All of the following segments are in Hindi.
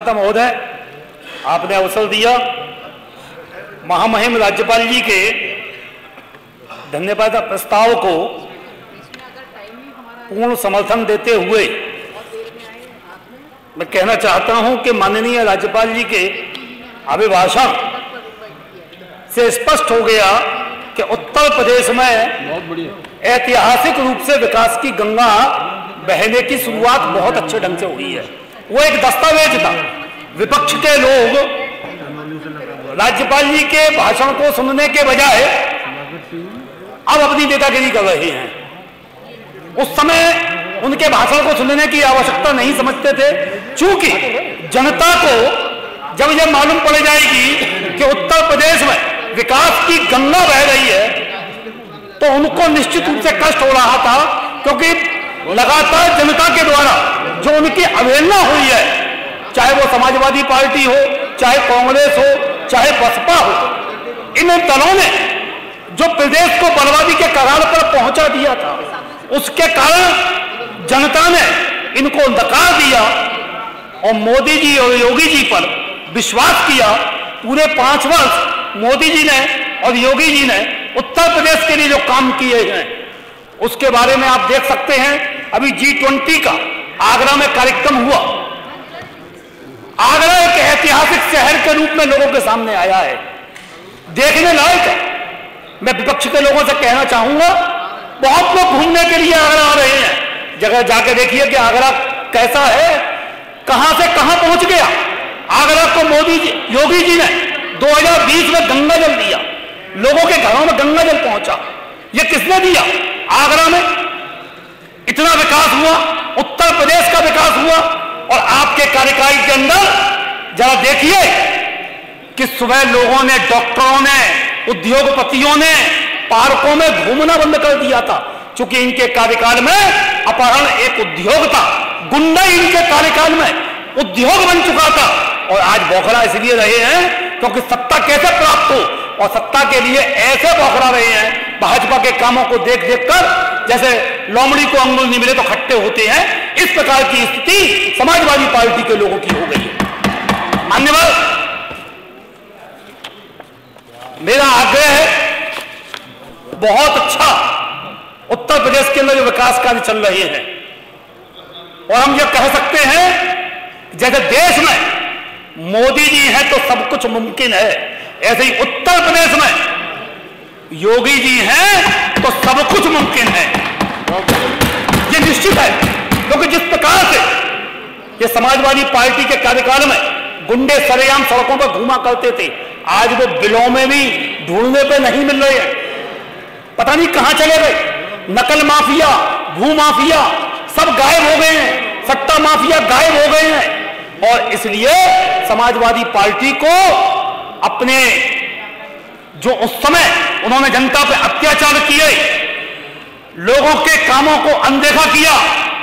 महोदय, आपने अवसर दिया। महामहिम राज्यपाल जी के धन्यवाद प्रस्ताव को पूर्ण समर्थन देते हुए मैं कहना चाहता हूं कि माननीय राज्यपाल जी के अभिभाषण से स्पष्ट हो गया कि उत्तर प्रदेश में ऐतिहासिक रूप से विकास की गंगा बहने की शुरुआत बहुत अच्छे ढंग से हुई है। वो एक दस्तावेज था। विपक्ष के लोग राज्यपाल जी के भाषण को सुनने के बजाय अब अपनी नेतागिरी कर रहे हैं। उस समय उनके भाषण को सुनने की आवश्यकता नहीं समझते थे, क्योंकि जनता को जब यह मालूम पड़ जाएगी कि उत्तर प्रदेश में विकास की गंगा बह रही है तो उनको निश्चित रूप से कष्ट हो रहा था, क्योंकि लगातार जनता के द्वारा जो उनकी अवहेलना हुई है, चाहे वो समाजवादी पार्टी हो, चाहे कांग्रेस हो, चाहे बसपा हो, इन दलों ने जो प्रदेश को बर्बादी के कगार पर पहुंचा दिया था, उसके कारण जनता ने इनको नकार दिया और मोदी जी और योगी जी पर विश्वास किया। पूरे 5 वर्ष मोदी जी ने और योगी जी ने उत्तर प्रदेश के लिए जो काम किए हैं उसके बारे में आप देख सकते हैं। अभी G20 का आगरा में कार्यक्रम हुआ। आगरा एक ऐतिहासिक शहर के रूप में लोगों के सामने आया है, देखने लायक है। मैं विपक्ष के लोगों से कहना चाहूंगा, बहुत लोग घूमने के लिए आगरा आ रहे हैं, जगह जाके देखिए कि आगरा कैसा है, कहां से कहां पहुंच गया। आगरा को मोदी जी, योगी जी ने 2020 में गंगा जल दिया, लोगों के घरों में गंगा जल पहुंचा। यह किसने दिया? आगरा में इतना विकास हुआ, उत्तर प्रदेश का विकास हुआ। और आपके कार्यकाल के अंदर जरा देखिए कि सुबह लोगों ने, डॉक्टरों ने, उद्योगपतियों ने पार्कों में घूमना बंद कर दिया था, क्योंकि इनके कार्यकाल में अपहरण एक उद्योग था, गुंडा इनके कार्यकाल में उद्योग बन चुका था। और आज बौखला इसलिए रहे हैं क्योंकि सत्ता कैसे प्राप्त हो, और सत्ता के लिए ऐसे बौखला रहे हैं भाजपा के कामों को देख देख कर, जैसे लोमड़ी को अंगुल नहीं मिले तो खट्टे होते हैं। इस प्रकार की स्थिति समाजवादी पार्टी के लोगों की हो गई है। मान्यवर, मेरा आग्रह है, बहुत अच्छा उत्तर प्रदेश के अंदर जो विकास कार्य चल रहे हैं, और हम ये कह सकते हैं जैसे देश में मोदी जी हैं तो सब कुछ मुमकिन है, ऐसे ही उत्तर प्रदेश में योगी जी हैं तो सब कुछ मुमकिन है। ये निश्चित है, क्योंकि जिस प्रकार से ये समाजवादी पार्टी के कार्यकाल में गुंडे सरेआम सड़कों पर घूमा करते थे, आज वो बिलों में भी ढूंढने पे नहीं मिल रहे हैं, पता नहीं कहां चले गए। नकल माफिया, भू माफिया सब गायब हो गए हैं, सट्टा माफिया गायब हो गए हैं। और इसलिए समाजवादी पार्टी को अपने जो उस समय उन्होंने जनता पे अत्याचार किए, लोगों के कामों को अनदेखा किया,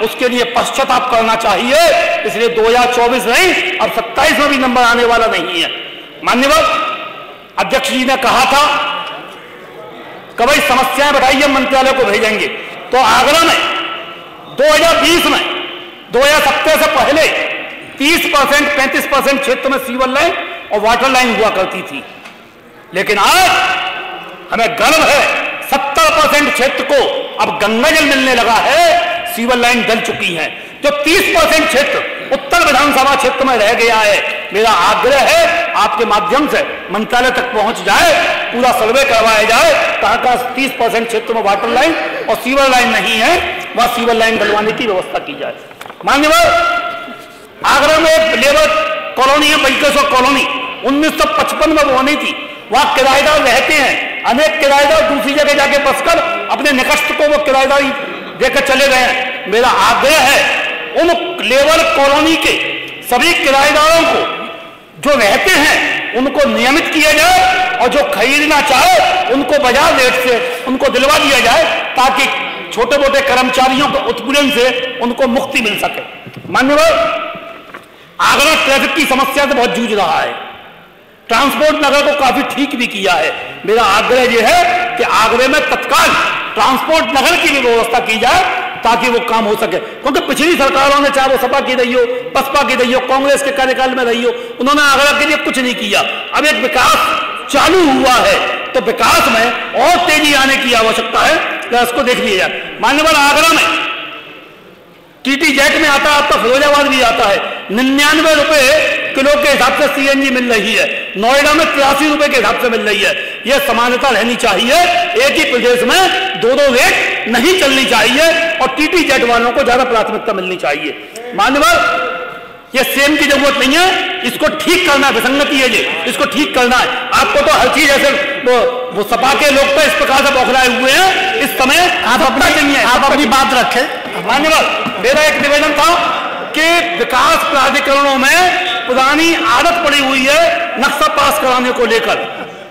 उसके लिए पश्चाताप करना चाहिए। इसलिए 2024 नहीं, अब 27 में भी नंबर आने वाला नहीं है। माननीय अध्यक्ष जी ने कहा था कि भाई समस्याएं बताइए, मंत्रालय को भेजेंगे। तो आगरा में 2020 में 2017 से पहले 30% 35% क्षेत्र में सीवर लाइन और वाटर लाइन हुआ करती थी, लेकिन आज हमें गर्व है 70% क्षेत्र को अब गंगा जल मिलने लगा है, सीवर लाइन डल चुकी है। जो 30% क्षेत्र उत्तर विधानसभा क्षेत्र में रह गया है, मेरा आग्रह है आपके माध्यम से मंत्रालय तक पहुंच जाए, पूरा सर्वे करवाया जाए, कहां 30% क्षेत्र में वाटर लाइन और सीवर लाइन नहीं है, वहां सीवर लाइन डलवाने की व्यवस्था की जाए। मान्यवर, आगरा में एक लेबर कॉलोनी है, बल्केश्वर कॉलोनी, 1955 में वो बनी थी। वहां किराएदार रहते हैं, अनेक किराएदार दूसरी जगह जाके बसकर अपने निकष्ट को वो किराएदारी देकर चले गए हैं। मेरा आग्रह है उन लेबर कॉलोनी के सभी किराएदारों को जो रहते हैं उनको नियमित किया जाए, और जो खरीदना चाहे उनको बाजार रेट से उनको दिलवा दिया जाए, ताकि छोटे मोटे कर्मचारियों के उत्पीड़न से उनको मुक्ति मिल सके। मान्यवर, आगरा ट्रैफिक की समस्या से बहुत जूझ रहा है, ट्रांसपोर्ट नगर को काफी ठीक भी किया है। मेरा आग्रह यह है कि आगरे में तत्काल ट्रांसपोर्ट नगर की भी व्यवस्था की जाए, ताकि वो काम हो सके। क्योंकि पिछली सरकारों ने, चाहे वो सपा की रही हो, बसपा की रही हो, कांग्रेस के कार्यकाल में रही हो, उन्होंने आगरा के लिए कुछ नहीं किया। अब एक विकास चालू हुआ है तो विकास में और तेजी आने की आवश्यकता है, इसको देख लिया जाए। मान्यवर आगरा में टीटी जेट में आता है, आपका फिरोजाबाद भी आता है, 99 रुपए किलो के हिसाब से सीएनजी मिल रही है, नोएडा में 83 रुपए के हिसाब से मिल रही है। यह समानता रहनी चाहिए, एक ही प्रदेश में दो रेट नहीं चलनी चाहिए और टीटी जेट वालों को ज्यादा प्राथमिकता मिलनी चाहिए। मान्यवर, ये सेम की जरूरत नहीं है, इसको ठीक करना है, विसंगति है ये, इसको ठीक करना है। आपको तो हर चीज ऐसे वो सपा के लोग तो इस प्रकार से बौखलाए हुए हैं, इस समय आप अपनी बात रखें। मान्यवर, मेरा एक निवेदन था कि विकास प्राधिकरणों में पुरानी आदत पड़ी हुई है नक्शा पास कराने को लेकर,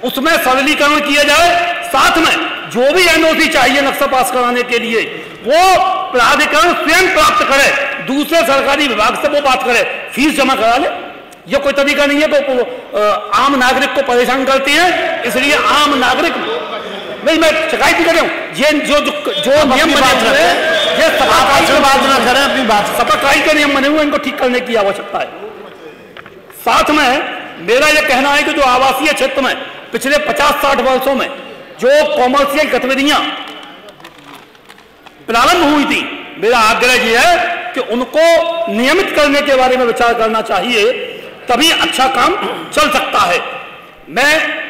उसमें सरलीकरण किया जाए। साथ में जो भी एनओसी चाहिए नक्शा पास कराने के लिए वो प्राधिकरण स्वयं प्राप्त करे, दूसरे सरकारी विभाग से वो बात करे, फीस जमा करा ले। ये कोई तरीका नहीं है तो आम नागरिक को परेशान करती है, इसलिए आम नागरिक नहीं, मैं शिकायत भी कर रहा हूं, ये जो नियम बने हुए हैं, ये सपाकाई के नियम बने हुए, इनको ठीक करने की आवश्यकता है। साथ में मेरा यह कहना है कि जो आवासीय क्षेत्र में पिछले 50-60 वर्षों में जो कॉमर्शियल गतिविधियां प्रारंभ हुई थी, मेरा आग्रह यह है कि उनको नियमित करने के बारे में विचार करना चाहिए, तभी अच्छा काम चल सकता है। मैं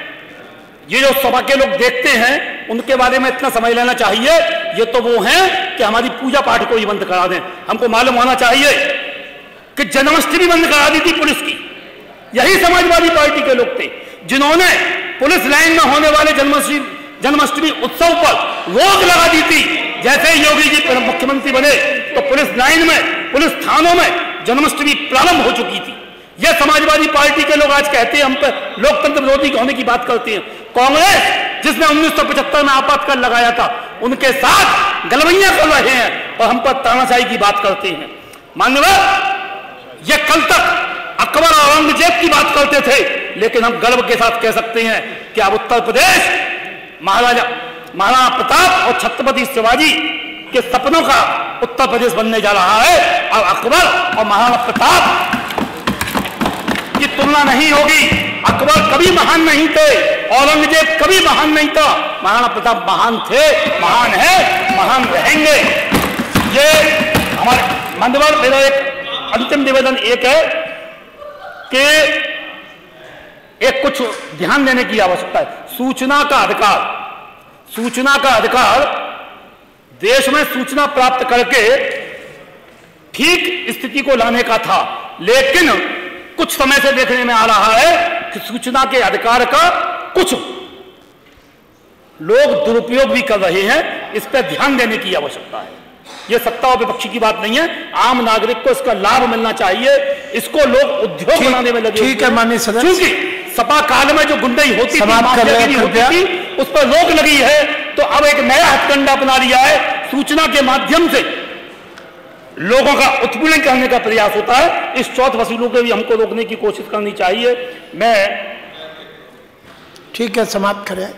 ये जो सभा के लोग देखते हैं उनके बारे में इतना समझ लेना चाहिए, ये तो वो हैं कि हमारी पूजा पाठ को ही बंद करा दें। हमको मालूम होना चाहिए कि जन्माष्टमी बंद करा दी थी पुलिस की, यही समाजवादी पार्टी के लोग थे जिन्होंने पुलिस लाइन में होने वाले जन्माष्टमी उत्सव पर रोक लगा दी थी। जैसे ही योगी जी मुख्यमंत्री बने तो पुलिस लाइन में, पुलिस थानों में जन्माष्टमी प्रारंभ हो चुकी थी। यह समाजवादी पार्टी के लोग आज कहते हैं हम पर लोकतंत्र विरोधी होने की बात करते हैं। कांग्रेस जिसने 1975 में आपातकाल लगाया था, उनके साथ गलवैया कर रहे हैं और हम पर तानाशाही की बात करते हैं। मान्यवर, यह कल तक अकबर और औरंगजेब की बात करते थे, लेकिन हम गर्व के साथ कह सकते हैं कि अब उत्तर प्रदेश महाराणा प्रताप और छत्रपति शिवाजी के सपनों का उत्तर प्रदेश बनने जा रहा है। अब अकबर और महाराणा प्रताप की तुलना नहीं होगी। अकबर कभी महान नहीं थे, औरंगजेब कभी महान नहीं था, महाराणा प्रताप महान थे, महान है, महान रहेंगे। ये हमारे मान्यवर, मेरा एक अंतिम निवेदन एक है कि एक कुछ ध्यान देने की आवश्यकता है। सूचना का अधिकार, देश में सूचना प्राप्त करके ठीक स्थिति को लाने का था, लेकिन कुछ समय से देखने में आ रहा है कि सूचना के अधिकार का कुछ लोग दुरुपयोग भी कर रहे हैं। इस पर ध्यान देने की आवश्यकता है। यह सत्ता और विपक्षी की बात नहीं है, आम नागरिक को इसका लाभ मिलना चाहिए। इसको लोग उद्योग बनाने में लगे। ठीक है माननीय सदस्य, क्योंकि सपा काल में जो गुंडाई होती थी उस पर रोक लगी है, तो अब एक नया हथकंडा अपना लिया है, सूचना के माध्यम से लोगों का उत्पीड़न करने का प्रयास होता है। इस चौथ वसूलों को भी हमको रोकने की कोशिश करनी चाहिए। मैं ठीक है, समाप्त करें।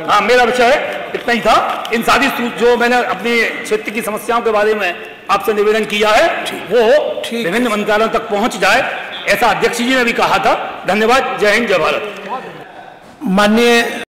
हाँ, मेरा विषय इतना ही था। इन सारी जो मैंने अपने क्षेत्र की समस्याओं के बारे में आपसे निवेदन किया है वो विभिन्न मंत्रालयों तक पहुंच जाए, ऐसा अध्यक्ष जी ने भी कहा था। धन्यवाद। जय हिंद, जय भारत। माननीय